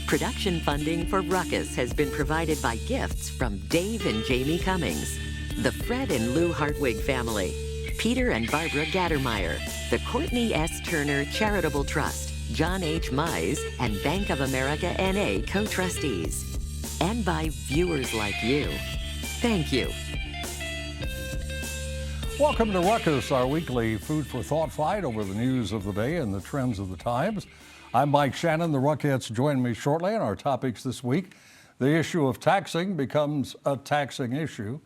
Production funding for Ruckus has been provided by gifts from Dave and Jamie Cummings, the Fred and Lou Hartwig family, Peter and Barbara Gattermeyer, the Courtney S. Turner Charitable Trust, John H. Mize, and Bank of America N.A. co-trustees, and by viewers like you. Thank you. Welcome to Ruckus, our weekly food for thought fight over the news of the day and the trends of the times. I'm Mike Shannon. The Ruckettes join me shortly on our topics this week. The issue of taxing becomes a taxing issue.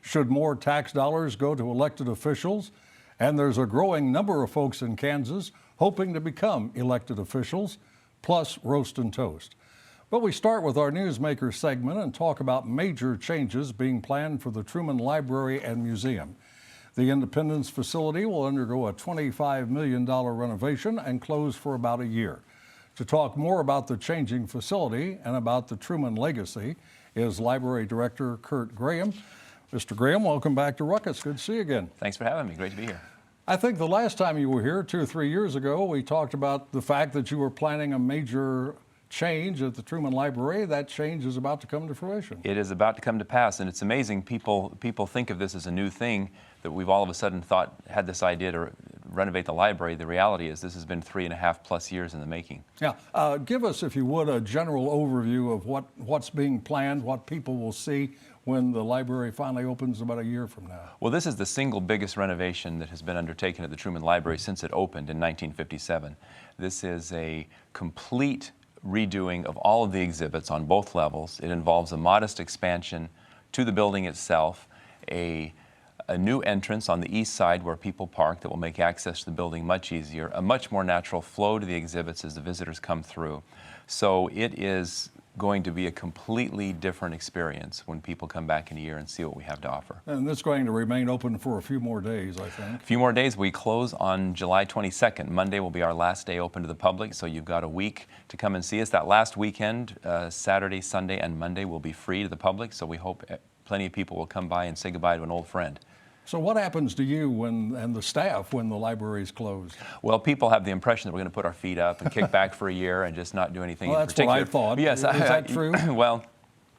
Should more tax dollars go to elected officials? And there's a growing number of folks in Kansas hoping to become elected officials, plus roast and toast. But we start with our Newsmaker segment and talk about major changes being planned for the Truman Library and Museum. The Independence facility will undergo a $25 million renovation and close for about a year. To talk more about the changing facility and about the Truman legacy is Library Director Kurt Graham. Mr. Graham, welcome back to Ruckus. Good to see you again. Thanks for having me. Great to be here. I think the last time you were here, 2 or 3 years ago, we talked about the fact that you were planning a major change at the Truman Library. That change is about to come to fruition. It is about to come to pass, and it's amazing. People think of this as a new thing, that we've all of a sudden had this idea to renovate the library. The reality is this has been 3.5+ years in the making. Yeah, give us, if you would, a general overview of what's being planned, what people will see when the library finally opens about a year from now. Well, this is the single biggest renovation that has been undertaken at the Truman Library since it opened in 1957. This is a complete redoing of all of the exhibits on both levels. It involves a modest expansion to the building itself, a new entrance on the east side where people park that will make access to the building much easier, a much more natural flow to the exhibits as the visitors come through. So it is going to be a completely different experience when people come back in a year and see what we have to offer. And it's going to remain open for a few more days, I think. A few more days. We close on July 22nd. Monday will be our last day open to the public, so you've got a week to come and see us. That last weekend, Saturday, Sunday, and Monday will be free to the public, so we hope plenty of people will come by and say goodbye to an old friend. So what happens to you and the staff when the library is closed? Well, people have the impression that we're going to put our feet up and kick back for a year and just not do anything in particular. That's what I thought. Yes, is that true? Well,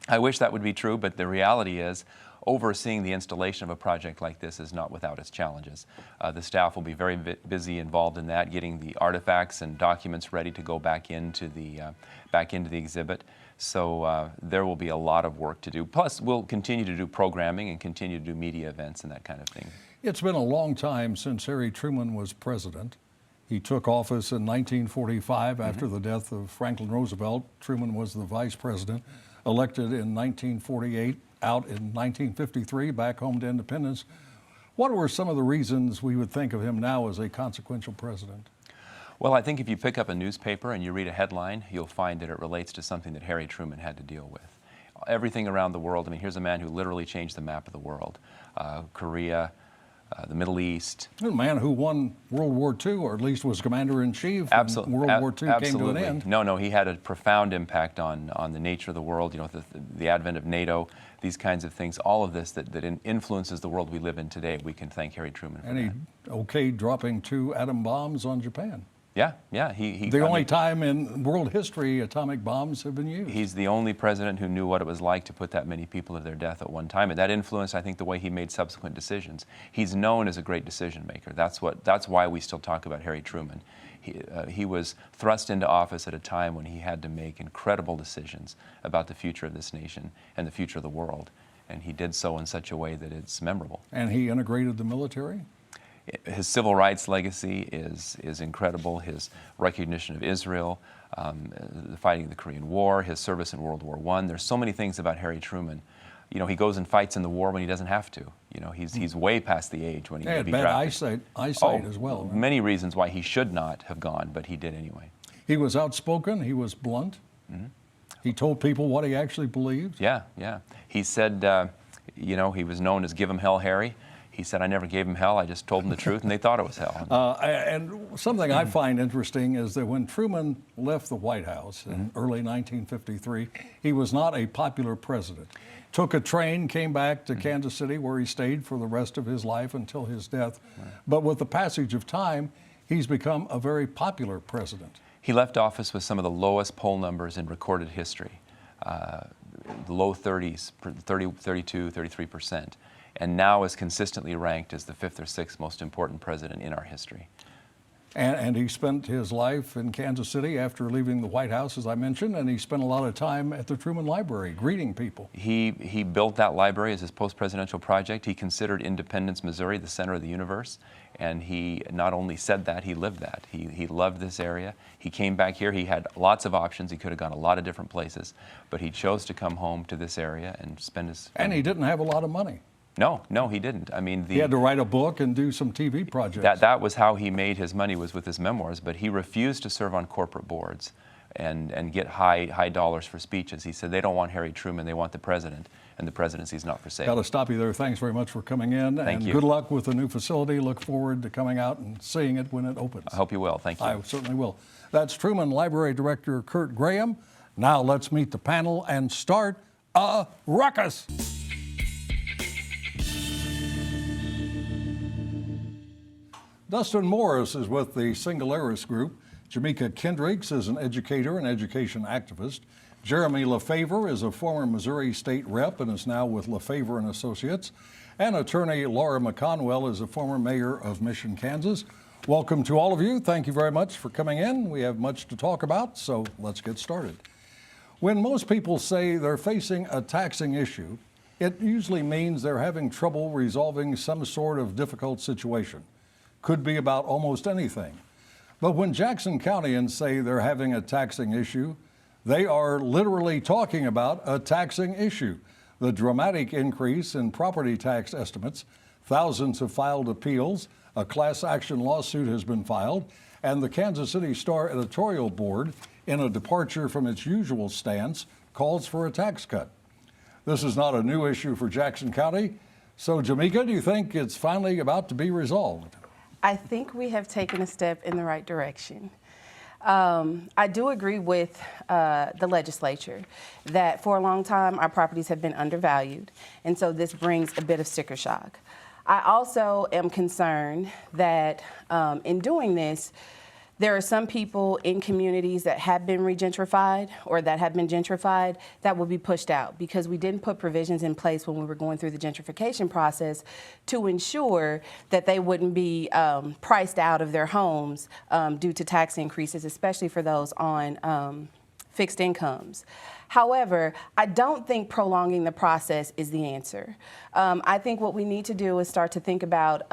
I wish that would be true, but the reality is overseeing the installation of a project like this is not without its challenges. The staff will be very busy involved in that, getting the artifacts and documents ready to go back into the exhibit. So there will be a lot of work to do. Plus, we'll continue to do programming and continue to do media events and that kind of thing. It's been a long time since Harry Truman was president. He took office in 1945 after the death of Franklin Roosevelt. Truman was the vice president, elected in 1948, out in 1953, back home to independence. What were some of the reasons we would think of him now as a consequential president? Well, I think if you pick up a newspaper and you read a headline, you'll find that it relates to something that Harry Truman had to deal with. Everything around the world, I mean, here's a man who literally changed the map of the world. Korea, the Middle East. A man who won World War II, or at least was commander-in-chief when World War II came to an end. No, he had a profound impact on the nature of the world, you know, the advent of NATO, these kinds of things, all of this that influences the world we live in today. We can thank Harry Truman for that. And he okayed dropping 2 atom bombs on Japan. Yeah. The only time in world history atomic bombs have been used. He's the only president who knew what it was like to put that many people to their death at one time, and that influenced, I think, the way he made subsequent decisions. He's known as a great decision maker. That's why we still talk about Harry Truman. He was thrust into office at a time when he had to make incredible decisions about the future of this nation and the future of the world, and he did so in such a way that it's memorable. And he integrated the military? His civil rights legacy is incredible. His recognition of Israel, the fighting of the Korean War, his service in World War I. There's so many things about Harry Truman. You know, he goes and fights in the war when he doesn't have to. You know, he's way past the age when he had could be bad drafted. eyesight as well. Right? Many reasons why he should not have gone, but he did anyway. He was outspoken. He was blunt. Mm-hmm. He told people what he actually believed. Yeah. He said, you know, he was known as "Give him hell, Harry." He said, I never gave him hell, I just told him the truth, and they thought it was hell. And something I find interesting is that when Truman left the White House in early 1953, he was not a popular president. Took a train, came back to Kansas City, where he stayed for the rest of his life until his death. But with the passage of time, he's become a very popular president. He left office with some of the lowest poll numbers in recorded history, the low 30s, 32, 33%, and now is consistently ranked as the 5th or 6th most important president in our history. And he spent his life in Kansas City after leaving the White House, as I mentioned, and he spent a lot of time at the Truman Library greeting people. He built that library as his post-presidential project. He considered Independence, Missouri, the center of the universe, and he not only said that, he lived that. He loved this area. He came back here. He had lots of options. He could have gone a lot of different places, but he chose to come home to this area and spend his... And he didn't have a lot of money. No, he didn't. I mean, he had to write a book and do some TV projects. That was how he made his money, was with his memoirs, but he refused to serve on corporate boards and get high dollars for speeches. He said they don't want Harry Truman, they want the president, and the presidency's not for sale. Got to stop you there. Thanks very much for coming in. Thank you. Good luck with the new facility. Look forward to coming out and seeing it when it opens. I hope you will. Thank you. I certainly will. That's Truman Library Director Kurt Graham. Now let's meet the panel and start a ruckus. Dustin Morris is with the Singularis Group. Jamika Kendricks is an educator and education activist. Jeremy LaFavor is a former Missouri state rep and is now with LaFavor and Associates. And attorney Laura McConwell is a former mayor of Mission, Kansas. Welcome to all of you. Thank you very much for coming in. We have much to talk about, so let's get started. When most people say they're facing a taxing issue, it usually means they're having trouble resolving some sort of difficult situation. Could be about almost anything. But when Jackson Countyans say they're having a taxing issue, they are literally talking about a taxing issue. The dramatic increase in property tax estimates, thousands have filed appeals, a class action lawsuit has been filed, and the Kansas City Star editorial board, in a departure from its usual stance, calls for a tax cut. This is not a new issue for Jackson County. So, Jamika, do you think it's finally about to be resolved? I think we have taken a step in the right direction. I do agree with the legislature that for a long time our properties have been undervalued, and so this brings a bit of sticker shock. I also am concerned that in doing this, there are some people in communities that have been regentrified or that have been gentrified that will be pushed out because we didn't put provisions in place when we were going through the gentrification process to ensure that they wouldn't be priced out of their homes due to tax increases, especially for those on fixed incomes. However, I don't think prolonging the process is the answer. I think what we need to do is start to think about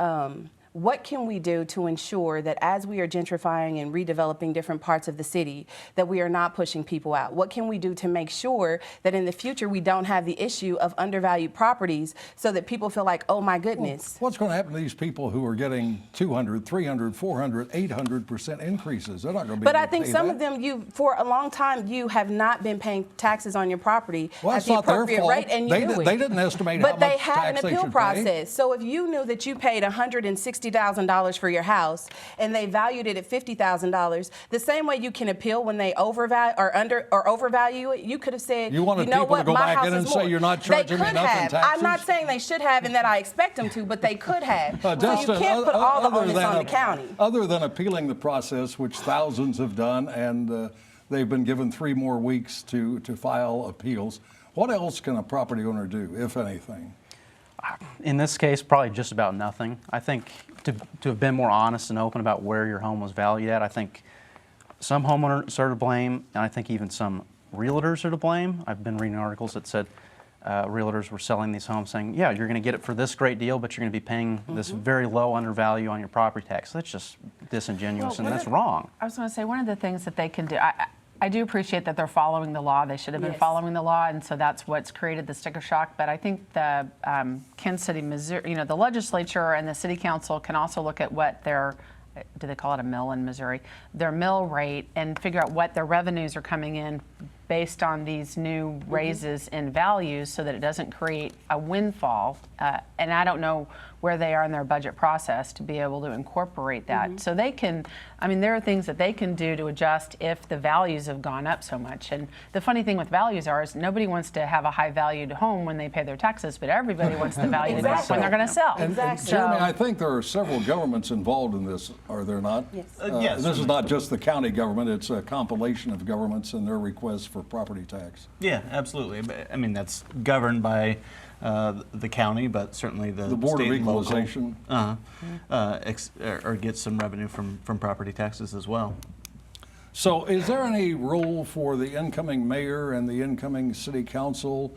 what can we do to ensure that as we are gentrifying and redeveloping different parts of the city, that we are not pushing people out? What can we do to make sure that in the future we don't have the issue of undervalued properties so that people feel like, oh my goodness. Well, what's going to happen to these people who are getting 200, 300, 400, 800% increases? They're not going to be But able I think to pay some that. of them, for a long time, you have not been paying taxes on your property Well, at the appropriate rate, and you knew it. They didn't estimate but how they much had tax an they appeal should process. pay. So if you knew that you paid $160,000 for your house and they valued it at $50,000, the same way you can appeal when they overvalue or overvalue it, you could have said, You wanted know people to what, go my back house in is and say more. you're not charging they me could enough in have. taxes? I'm not saying they should have and that I expect them to, but they could have. So Dustin, you can't put all the other onus than on the county. Other than appealing the process, which thousands have done, and they've been given 3 more weeks to file appeals, what else can a property owner do, if anything? In this case, probably just about nothing. I think to have been more honest and open about where your home was valued at, I think some homeowners are to blame, and I think even some realtors are to blame. I've been reading articles that said realtors were selling these homes saying, yeah, you're going to get it for this great deal, but you're going to be paying this very low undervalue on your property tax. That's just disingenuous, and that's wrong. I was going to say, one of the things that they can do, I do appreciate that they're following the law. They should have been following the law, and so that's what's created the sticker shock. But I think the Kansas City, Missouri, the legislature and the city council can also look at what their, do they call it a mill in Missouri, their mill rate, and figure out what their revenues are coming in based on these new raises in values so that it doesn't create a windfall. And I don't know where they are in their budget process to be able to incorporate that. So they can, I mean, there are things that they can do to adjust if the values have gone up so much. And the funny thing with values is nobody wants to have a high valued home when they pay their taxes, but everybody wants the value to go up when they're going to sell. And Jeremy, I think there are several governments involved in this, are there not? Yes. Yes. This is not just the county government, it's a compilation of governments and their requests for property tax. Yeah, absolutely. But, I mean, that's governed by the county, but certainly the Board of state and local, Equalization. or get some revenue from property taxes as well. So is there any role for the incoming mayor and the incoming city council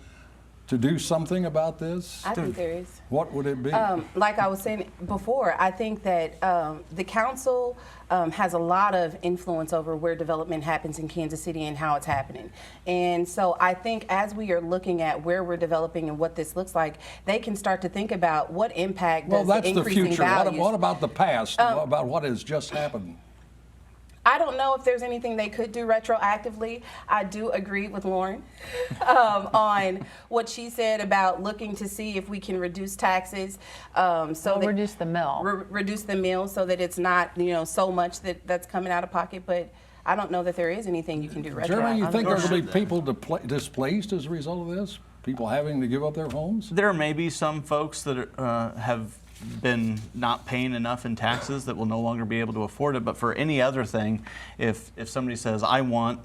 to do something about this? I think there is. What would it be? Like I was saying before, I think that the council has a lot of influence over where development happens in Kansas City and how it's happening. And so I think as we are looking at where we're developing and what this looks like, they can start to think about what impact Well, does that's the the increasing future. values. What about the past? What about what has just happened? I don't know if there's anything they could do retroactively. I do agree with Lauren on what she said about looking to see if we can reduce taxes. Reduce the mill. Reduce the mill so that it's not, so much that's coming out of pocket. But I don't know that there is anything you can do retroactively. Jeremy, you think there'll be people displaced as a result of this? People having to give up their homes? There may be some folks that have been not paying enough in taxes that will no longer be able to afford it. But for any other thing, if somebody says, I want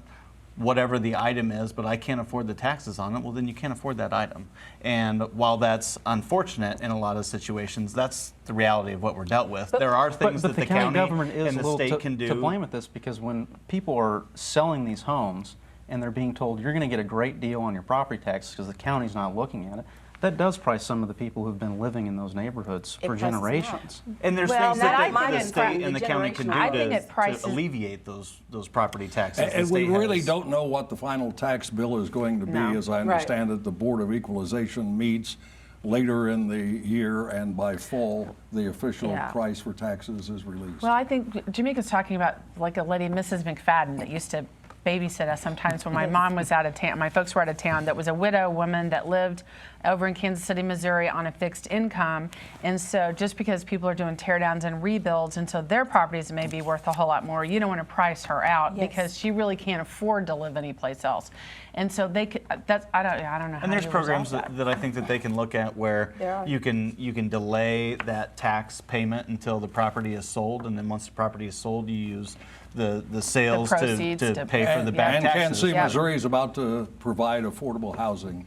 whatever the item is, but I can't afford the taxes on it, well, then you can't afford that item. And while that's unfortunate in a lot of situations, that's the reality of what we're dealt with. There are things But that the county county government is and a the little state can do. to blame with this, because when people are selling these homes and they're being told you're going to get a great deal on your property taxes because the county's not looking at it, that does price some of the people who've been living in those neighborhoods for prices them out. generations. And there's Well, things that I that the think is state from and the the county can do generation. I think it to prices- alleviate those property taxes. And The we state really has. don't know what the final tax bill is going to be. No. As I understand it, the Board of Equalization meets later in the year, and by fall, the official Yeah. price for taxes is released. Well, I think Jamaica's talking about like a lady, Mrs. McFadden, that used to babysit us sometimes when my mom was out of town. My folks were out of town. That was a widow woman that lived over in Kansas City, Missouri on a fixed income. And so just because people are doing tear downs and rebuilds, and so their properties may be worth a whole lot more, you don't want to price her out Yes. because she really can't afford to live anyplace else. And so they could, that's, I don't know how And there's you programs resolve that I think that they can look at where There are. you can delay that tax payment until the property is sold, and then once the property is sold, you use the sales proceeds to to pay for the back And taxes. Kansas City, Yeah. Missouri is about to provide affordable housing.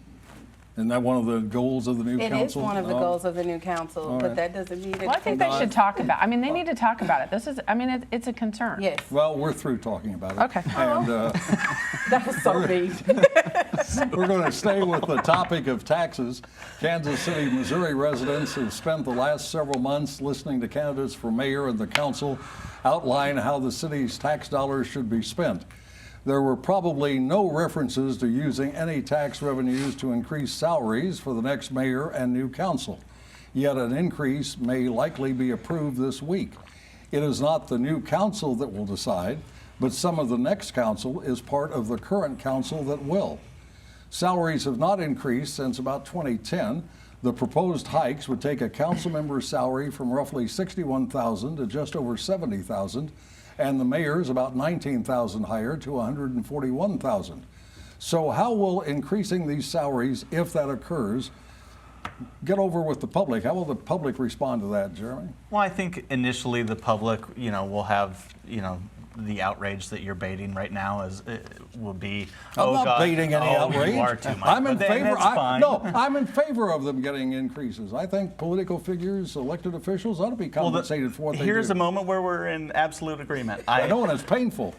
Isn't that one of the goals of the new It council? is one of the No? goals of the new council, All but right. that doesn't mean it. Well, I think they should talk about. I mean, they need to talk about it. This is. I mean, it's a concern. Yes, Well, we're through talking about it. Okay. And that was so mean. we're going to stay with the topic of taxes. Kansas City, Missouri residents have spent the last several months listening to candidates for mayor and the council outline how the city's tax dollars should be spent. There were probably no references to using any tax revenues to increase salaries for the next mayor and new council. Yet an increase may likely be approved this week. It is not the new council that will decide, but some of the next council is part of the current council that will. Salaries have not increased since about 2010. The proposed hikes would take a council member's salary from roughly $61,000 to just over $70,000, and the mayor's about $19,000 higher to $141,000. So how will increasing these salaries, if that occurs, get over with the public? How will the public respond to that, Jeremy? Well, I think initially the public, will have, the outrage that you're baiting right now will be. I'm not God, baiting any outrage. You are too, Mike. I'm in But then favor. that's fine. I'm in favor of them getting increases. I think political figures, elected officials, ought to be compensated for what they do. Here's a moment where we're in absolute agreement. I know, and it's painful.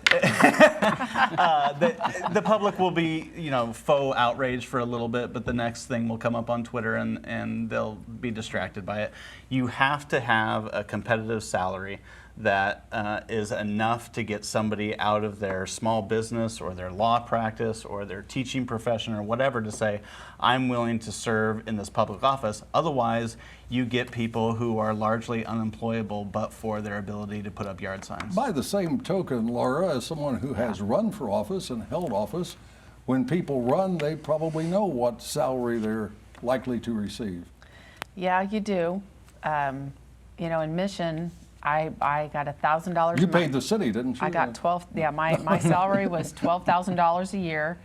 The public will be, faux outraged for a little bit, but the next thing will come up on Twitter and they'll be distracted by it. You have to have a competitive salary that is enough to get somebody out of their small business or their law practice or their teaching profession or whatever to say, I'm willing to serve in this public office. Otherwise, you get people who are largely unemployable but for their ability to put up yard signs. By the same token, Laura, as someone who has run for office and held office, when people run, they probably know what salary they're likely to receive. Yeah, you do. you know, in Mission, I got $1,000. You paid the city, didn't you? I got 12. Yeah, my salary was $12,000 a year,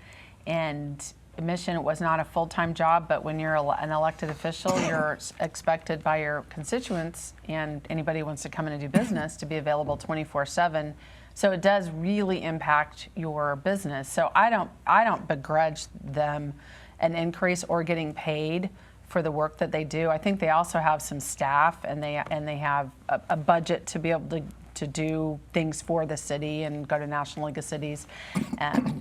and Mission, it was not a full-time job, but when you're an elected official, you're expected by your constituents and anybody who wants to come in and do business to be available 24/7. So it does really impact your business. So I don't begrudge them an increase or getting paid for the work that they do. I think they also have some staff, and they have a budget to be able to do things for the city and go to National League of Cities.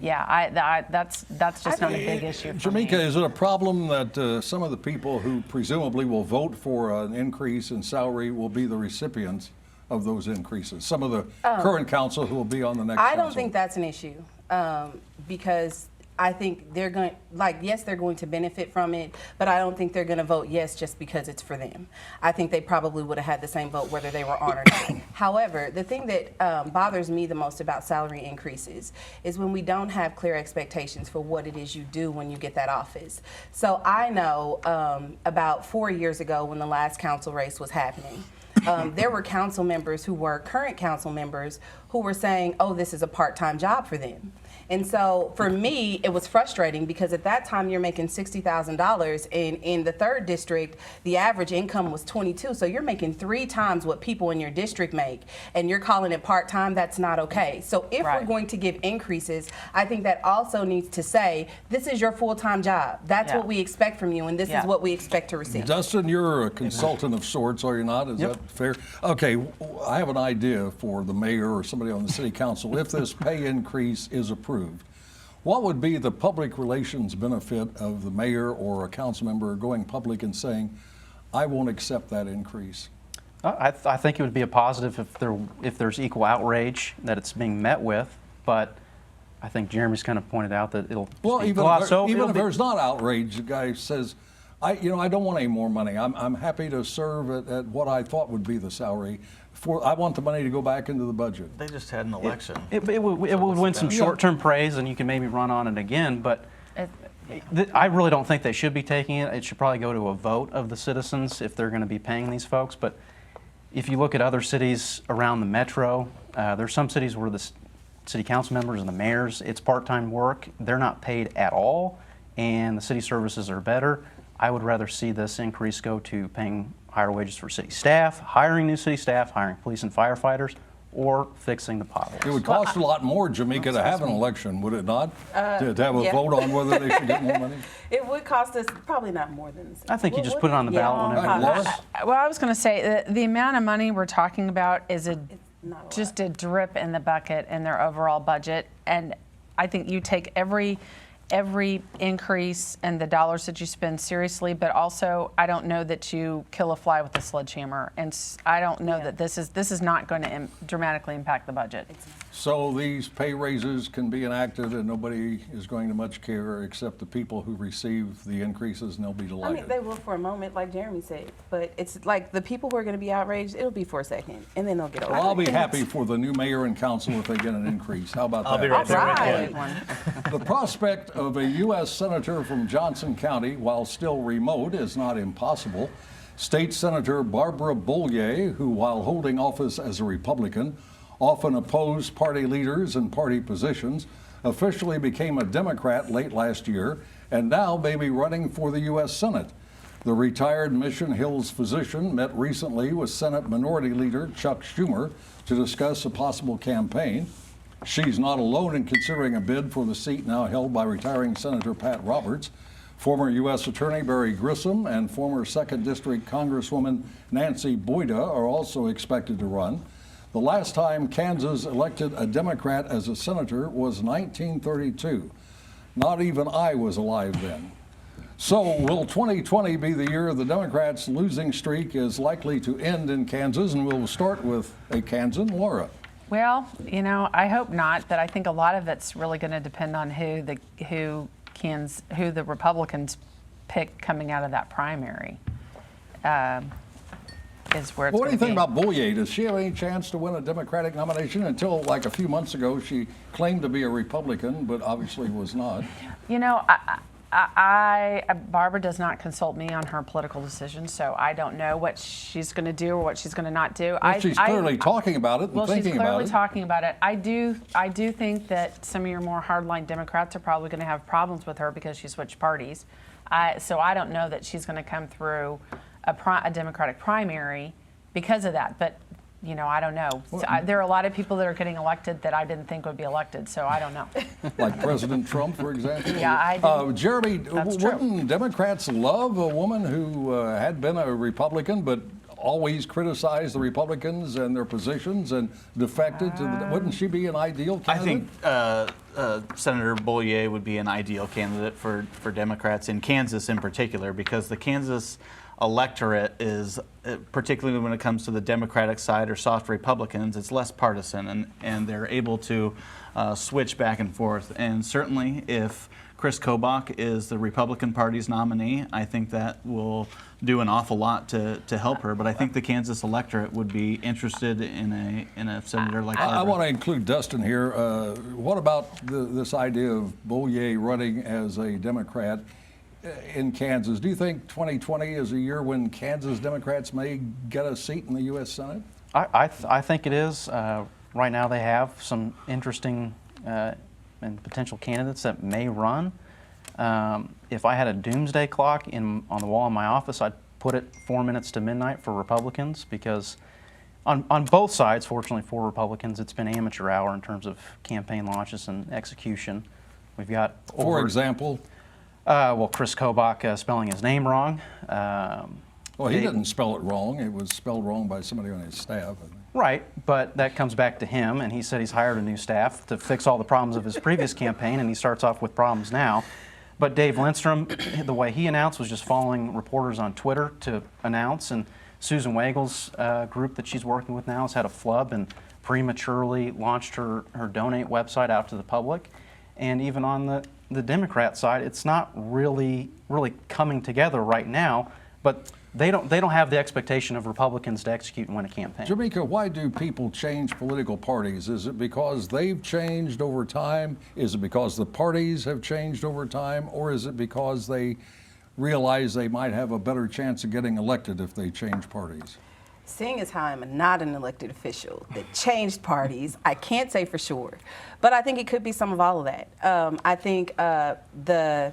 Yeah, that's just not a big issue for me. Jamika, is it a problem that some of the people who presumably will vote for an increase in salary will be the recipients of those increases? Some of the current council who will be on the next council? I don't think that's an issue because I think they're going, yes, they're going to benefit from it, but I don't think they're going to vote yes just because it's for them. I think they probably would have had the same vote whether they were on or not. However, the thing that bothers me the most about salary increases is when we don't have clear expectations for what it is you do when you get that office. So I know about 4 years ago when the last council race was happening, there were council members who were current council members who were saying, oh, this is a part-time job for them. And so for me, it was frustrating because at that time you're making $60,000, and in the 3rd district, the average income was 22. So you're making 3 times what people in your district make, and you're calling it part-time. That's not okay. So if we're going to give increases, I think that also needs to say, this is your full-time job. That's what we expect from you, and this is what we expect to receive. Dustin, you're a consultant of sorts, are you not? Is that fair? Okay, I have an idea for the mayor or somebody on the city council. If this pay increase is approved, what would be the public relations benefit of the mayor or a council member going public and saying, I won't accept that increase? I think it would be a positive if there's equal outrage that it's being met with, but I think Jeremy's kind of pointed out that it'll be glossed over. Even if there's not outrage, the guy says, I don't want any more money. I'm happy to serve at what I thought would be the salary. I want the money to go back into the budget. They just had an election. It would win some short-term praise, and you can maybe run on it again, but I really don't think they should be taking it. It should probably go to a vote of the citizens if they're going to be paying these folks. But if you look at other cities around the metro, there's some cities where the city council members and the mayors, it's part-time work. They're not paid at all, and the city services are better. I would rather see this increase go to paying higher wages for city staff, hiring new city staff, hiring police and firefighters, or fixing the potholes. It would cost a lot more, Jamika, to have an election, would it not? To have a vote on whether they should get more money? It would cost us probably not more than this. I think you just put it on the ballot whenever. Well, I was going to say the amount of money we're talking about is just a drip in the bucket in their overall budget, and I think you take every increase and the dollars that you spend seriously, but also I don't know that you kill a fly with a sledgehammer, and I don't know that this is not going to dramatically impact the budget. So these pay raises can be enacted and nobody is going to much care except the people who receive the increases, and they'll be I delighted. mean, they will for a moment, like Jeremy said, but it's like the people who are going to be outraged, it'll be for a second, and then they'll get over it. Well, I'll be happy for the new mayor and council if they get an increase. How about that? I'll be right there with you. The prospect of a U.S. senator from Johnson County, while still remote, is not impossible. State Senator Barbara Bollier, who while holding office as a Republican, often opposed party leaders and party positions, officially became a Democrat late last year and now may be running for the U.S. Senate. The retired Mission Hills physician met recently with Senate Minority Leader Chuck Schumer to discuss a possible campaign. She's not alone in considering a bid for the seat now held by retiring Senator Pat Roberts. Former U.S. Attorney Barry Grissom and former 2nd District Congresswoman Nancy Boyda are also expected to run. The last time Kansas elected a Democrat as a senator was 1932. Not even I was alive then. So will 2020 be the year the Democrats' losing streak is likely to end in Kansas? And we'll start with a Kansan, Laura. Well, I hope not, but I think a lot of it's really going to depend on who the Republicans pick coming out of that primary. What do you think about Bollier? Does she have any chance to win a Democratic nomination? Until like a few months ago, she claimed to be a Republican, but obviously was not. Barbara does not consult me on her political decisions, so I don't know what she's going to do or what she's going to not do. Well, she's clearly talking about it and well, thinking she's clearly about it. talking about it. I do think that some of your more hardline Democrats are probably going to have problems with her because she switched parties. So I don't know that she's going to come through a Democratic primary because of that. But I don't know. There are a lot of people that are getting elected that I didn't think would be elected, so I don't know. Like President Trump, for example? Yeah, I do. Jeremy, That's true. wouldn't Democrats love a woman who had been a Republican but always criticized the Republicans and their positions and defected to the... Wouldn't she be an ideal candidate? I think Senator Bollier would be an ideal candidate for Democrats in Kansas in particular, because the Kansas electorate is, particularly when it comes to the Democratic side or soft Republicans, it's less partisan, and they're able to switch back and forth. And certainly if Chris Kobach is the Republican Party's nominee, I think that will do an awful lot to help her. But I think the Kansas electorate would be interested in a senator like Barbara. I want to include Dustin here. What about this idea of Bollier running as a Democrat in Kansas? Do you think 2020 is a year when Kansas Democrats may get a seat in the U.S. Senate? I think it is. Right now they have some interesting and potential candidates that may run. If I had a doomsday clock on the wall in my office, I'd put it 4 minutes to midnight for Republicans, because on both sides, fortunately for Republicans, it's been amateur hour in terms of campaign launches and execution. We've got For example? Well, Chris Kobach spelling his name wrong. Well, he didn't spell it wrong. It was spelled wrong by somebody on his staff. Right, but that comes back to him, and he said he's hired a new staff to fix all the problems of his previous campaign, and he starts off with problems now. But Dave Lindstrom, the way he announced was just following reporters on Twitter to announce, and Susan Weigel's group that she's working with now has had a flub and prematurely launched her donate website out to the public. And even on the Democrat side, it's not really coming together right now, but they don't have the expectation of Republicans to execute and win a campaign. Jamaica, why do people change political parties? Is it because they've changed over time? Is it because the parties have changed over time? Or is it because they realize they might have a better chance of getting elected if they change parties? Seeing as how I'm not an elected official that changed parties, I can't say for sure. But I think it could be some of all of that. I think the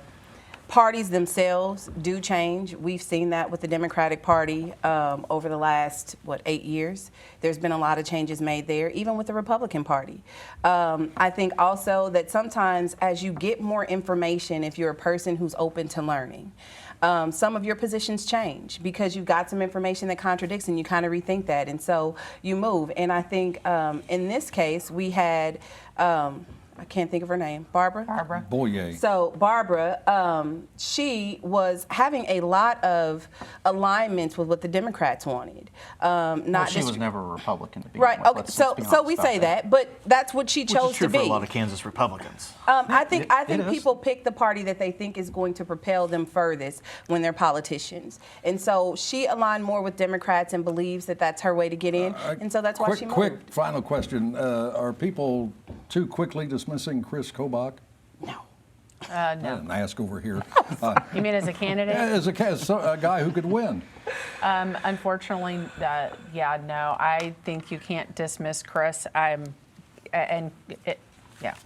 parties themselves do change. We've seen that with the Democratic Party over the last, 8 years. There's been a lot of changes made there, even with the Republican Party. I think also that sometimes as you get more information, if you're a person who's open to learning, some of your positions change because you've got some information that contradicts and you kind of rethink that, and so you move. And I think in this case we had, I can't think of her name, Barbara? Bollier. So Barbara, she was having a lot of alignments with what the Democrats wanted. She was never a Republican to begin Right. with. Okay. Let's So be so honest we about say that, but that's what she Which chose is true to be. for a lot of Kansas Republicans. I think it is. people pick the party that they think is going to propel them furthest when they're politicians, and so she aligned more with Democrats and believes that that's her way to get in, and so that's why she moved. Quick final question: are people too quickly dismissing Chris Kobach? No. I No. didn't ask over here. You mean as a candidate? As a guy who could win. Unfortunately, no. I think you can't dismiss Chris.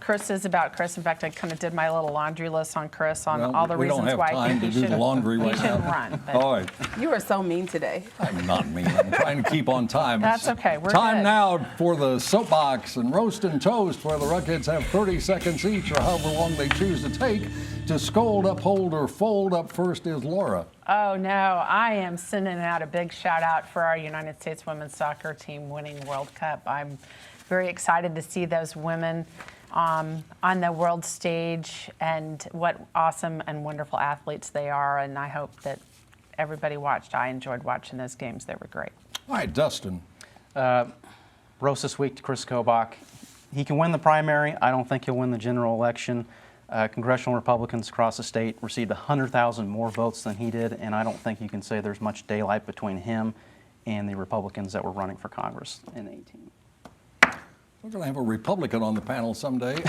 Chris is about Chris. In fact, I kind of did my little laundry list on Chris on Well, all the we don't reasons have why I time think to he do the shouldn't- laundry he right shouldn't now. run. But All right. You are so mean today. I'm not mean. I'm trying to keep on time. That's It's okay. We're time good. now for the soapbox and roast and toast, where the Ruckheads have 30 seconds each, or however long they choose to take, to scold, uphold, or fold. Up first is Laura. Oh, no. I am sending out a big shout out for our United States women's soccer team winning World Cup. I'm very excited to see those women on the world stage, and what awesome and wonderful athletes they are. And I hope that everybody watched. I enjoyed watching those games. They were great. All right, Dustin. Roast this week to Chris Kobach. He can win the primary. I don't think he'll win the general election. Congressional Republicans across the state received 100,000 more votes than he did, and I don't think you can say there's much daylight between him and the Republicans that were running for Congress in 2018. We're going to have a Republican on the panel someday.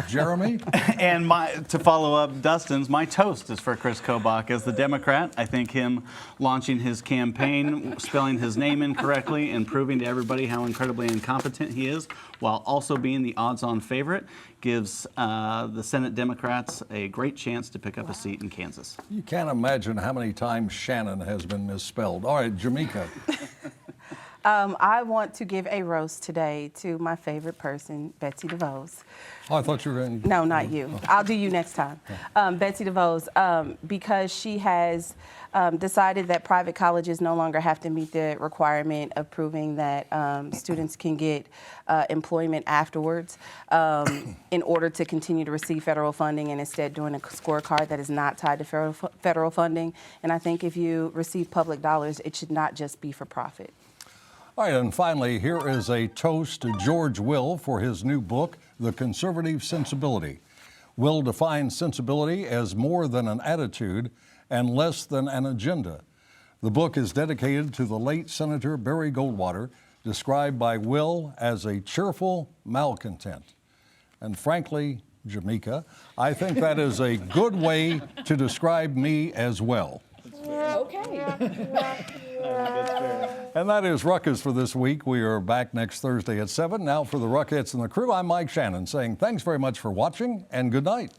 Jeremy? And to follow up Dustin's, my toast is for Chris Kobach as the Democrat. I think him launching his campaign, spelling his name incorrectly, and proving to everybody how incredibly incompetent he is, while also being the odds-on favorite, gives the Senate Democrats a great chance to pick up a seat in Kansas. You can't imagine how many times Shannon has been misspelled. All right, Jamika. I want to give a roast today to my favorite person, Betsy DeVos. Oh, I thought you were going to... No, not you. I'll do you next time. Betsy DeVos, because she has decided that private colleges no longer have to meet the requirement of proving that students can get employment afterwards in order to continue to receive federal funding, and instead doing a scorecard that is not tied to federal funding. And I think if you receive public dollars, it should not just be for profit. All right, and finally, here is a toast to George Will for his new book, The Conservative Sensibility. Will defines sensibility as more than an attitude and less than an agenda. The book is dedicated to the late Senator Barry Goldwater, described by Will as a cheerful malcontent. And frankly, Jamika, I think that is a good way to describe me as well. Okay. And that is Ruckus for this week. We are back next Thursday at 7. Now for the Ruckettes and the crew, I'm Mike Shannon saying thanks very much for watching and good night.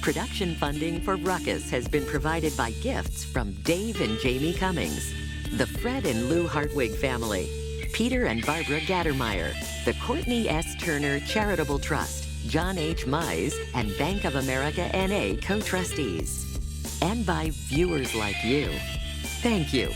Production funding for Ruckus has been provided by gifts from Dave and Jamie Cummings, the Fred and Lou Hartwig family, Peter and Barbara Gattermeyer, the Courtney S. Turner Charitable Trust, John H. Mize, and Bank of America N.A. co-trustees. And by viewers like you. Thank you.